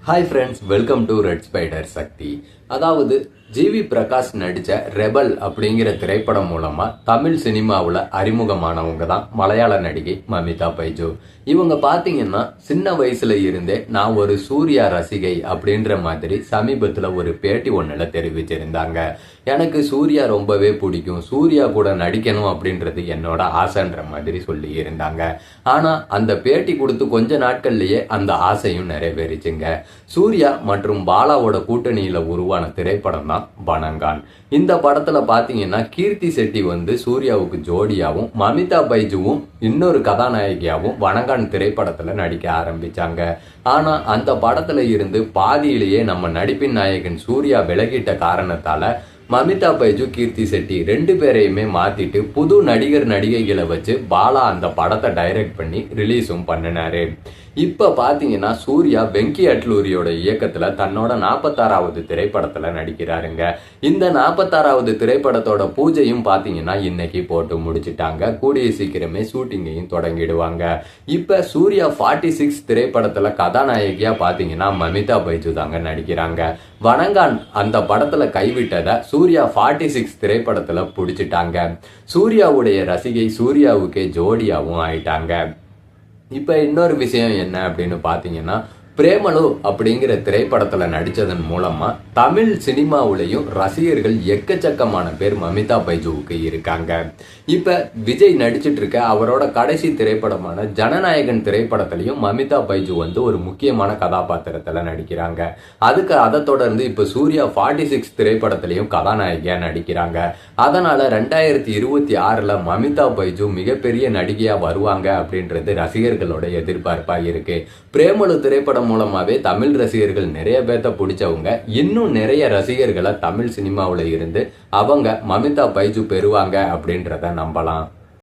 Hi friends, welcome to red spider Sakthi. அதாவது ஜிவி பிரகாஷ் நடித்த rebel அப்படிங்கிற திரைப்படம் மூலமா தமிழ் சினிமாவில் அறிமுகமானவங்க தான் மலையாள நடிகை மமிதா பைஜு. இவங்க பார்த்தீங்கன்னா சின்ன வயசுல இருந்தே நான் ஒரு சூர்யா ரசிகை அப்படின்ற மாதிரி சமீபத்தில் ஒரு பேட்டி ஒன்றில் தெரிவிச்சிருந்தாங்க. எனக்கு சூர்யா ரொம்பவே பிடிக்கும், சூர்யா கூட நடிக்கணும் அப்படின்றது என்னோட ஆசைன்ற மாதிரி சொல்லி இருந்தாங்க. ஆனா அந்த பேட்டி கொடுத்து கொஞ்ச நாட்கள்லயே அந்த ஆசையும் நிறைவேறிச்சுங்க. சூர்யா மற்றும் பாலாவோட கூட்டணியில உருவான திரைப்படம் தான் வணங்கான். இந்த படத்துல பாத்தீங்கன்னா கீர்த்தி செட்டி சூர்யாவுக்கு ஜோடியாவும் மமிதா பைஜுவும் இன்னொரு கதாநாயகியாவும் வணங்கான் திரைப்படத்துல நடிக்க ஆரம்பிச்சாங்க. ஆனா அந்த படத்துல இருந்து பாதியிலேயே நம்ம நடிப்பின் நாயகன் சூர்யா விலகிட்ட காரணத்தால மமிதா பைஜு, கீர்த்தி செட்டி ரெண்டு பேரையுமே மாத்திட்டு புது நடிகர் நடிகைகளை வச்சு பாலா அந்த படத்தை டைரக்ட் பண்ணி ரிலீஸும் பண்ணினாரு. இப்ப பாத்தீங்கன்னா சூர்யா வெங்கி அட்லூரியோட இயக்கத்துல தன்னோட 46வது திரைப்படத்துல நடிக்கிறாருங்க. இந்த 46வது திரைப்படத்தோட பூஜையும் பாத்தீங்கன்னா இன்னைக்கு போட்டு முடிச்சிட்டாங்க. கூடிய சீக்கிரமே ஷூட்டிங்கையும் தொடங்கிடுவாங்க. இப்ப சூர்யா 46 திரைப்படத்துல கதாநாயகியா பாத்தீங்கன்னா மமிதா பைஜு தாங்க நடிக்கிறாங்க. வணங்கான் அந்த படத்துல கைவிட்டத சூர்யா 46 திரைப்படத்துல புடிச்சிட்டாங்க. சூர்யாவுடைய ரசிகை சூர்யாவுக்கே ஜோடியாவும் ஆயிட்டாங்க. இப்ப இன்னொரு விஷயம் என்ன அப்படின்னு பாத்தீங்கன்னா, பிரேமலு அப்படிங்கிற திரைப்படத்துல நடிச்சதன் மூலமா தமிழ் சினிமாவிலையும் ரசிகர்கள் எக்கச்சக்கமான பேர் மமிதா பைஜுவுக்கு இருக்காங்க. இப்ப விஜய் நடிச்சிட்டு இருக்க அவரோட கடைசி திரைப்படமான ஜனநாயகன் திரைப்படத்திலையும் மமிதா பைஜு ஒரு முக்கியமான கதாபாத்திரத்துல நடிக்கிறாங்க. அதை தொடர்ந்து இப்ப சூர்யா 46 திரைப்படத்திலையும் கதாநாயகியா நடிக்கிறாங்க. அதனால 2026ல மமிதா பைஜு மிகப்பெரிய நடிகையா வருவாங்க அப்படின்றது ரசிகர்களோட எதிர்பார்ப்பா இருக்கு. பிரேமலு திரைப்படம் மூலமாவே தமிழ் ரசிகர்கள் நிறைய பேர்த்த பிடிச்சவங்க இன்னும் நிறைய ரசிகர்களை தமிழ் சினிமாவில் இருந்து அவங்க மமிதா பைஜு பெறுவாங்க அப்படின்றத நம்பலாம்.